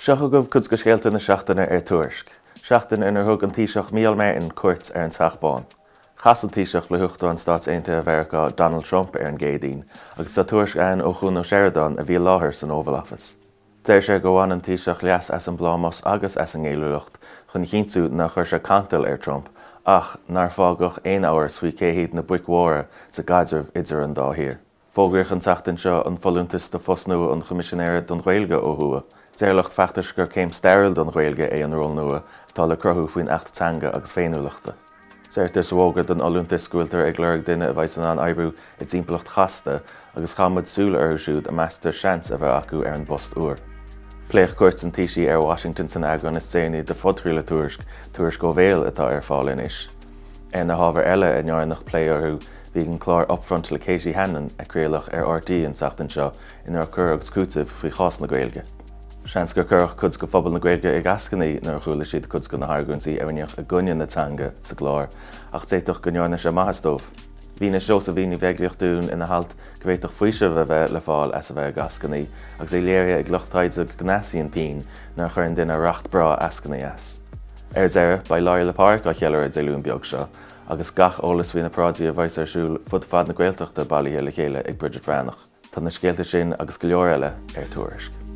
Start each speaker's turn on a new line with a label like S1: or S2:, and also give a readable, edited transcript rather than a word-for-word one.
S1: Seachagah cuid go scéalta na seachtaine Tuairisc. Seachtain inar thug an taoiseach míal in cuirt ar an teachbáin. Chas an taoiseach le huachta an Stáit Aontaithe Mheiriceá Donald Trump ar an gcéadaoin, agus tá Tuairisc againn ó chuain ó Sheridan a bhí láthair san Oval Office. Déir sé go bhhain an taoiseach leas as an blámos agus as an ngéiliúlacht chun chinntiú na chuir sé cantal ar Trump, ach nar fágach 1 áras faoi céhéad na buicmhóra sa gaidirh idir an dá hir. Fógraíoch an teachtain seo an follúntas de fosnú an choimiisinéire don Ghaeilge ó thua. Déirlecht feachtas gur céim stairil don Ghaeilge é an ról nua tá le crothú faoin achtatanga agus féinúlachta. Séirtar sa bhógad don ollúntas scoiltar ag léirg duine a bhaid an oibriú i dtimpeallacht chasta agus chamad súla ar siúd a meastar seans a bheith acu ar an bost uair. Pléich cuirt an tíisí ar Washington san agran is séanaí de fodthríle Tuairisc go bhéal atá ar fáil inis. Na hábhar eile a nearnach pléarthú bhí an chlár upfront le Katie Hannon a craolach ar RT an seachtain seo inar chur agus cúitimh faoi chás na Gaeilge. Seans gur curach cuid go phobal na Gaeilge ag ascanaí nar chuaila siad cuid go na hargúnsaí aineach a gcuine natanga sa glár, ach téitoch go nearna sé maithastómh. Bhí na seos a bhí bheagliocht dún ina halt go bhhéitoch faoise bheith le fáil as a bheith ascanaí, agus é léire ag luchtaide gnásaíon pín nar chuir an duine racht bra ascanaí as. Deire ba láir le páirc a chealar a déilún beag seo, agus gach ólas bhí na prádaí a bhaid arsúil fud fad na Gaeltachta bailí le chéile ag Bridget Ranach. Tá na scéalta sin agus go leor eile Tuairisc.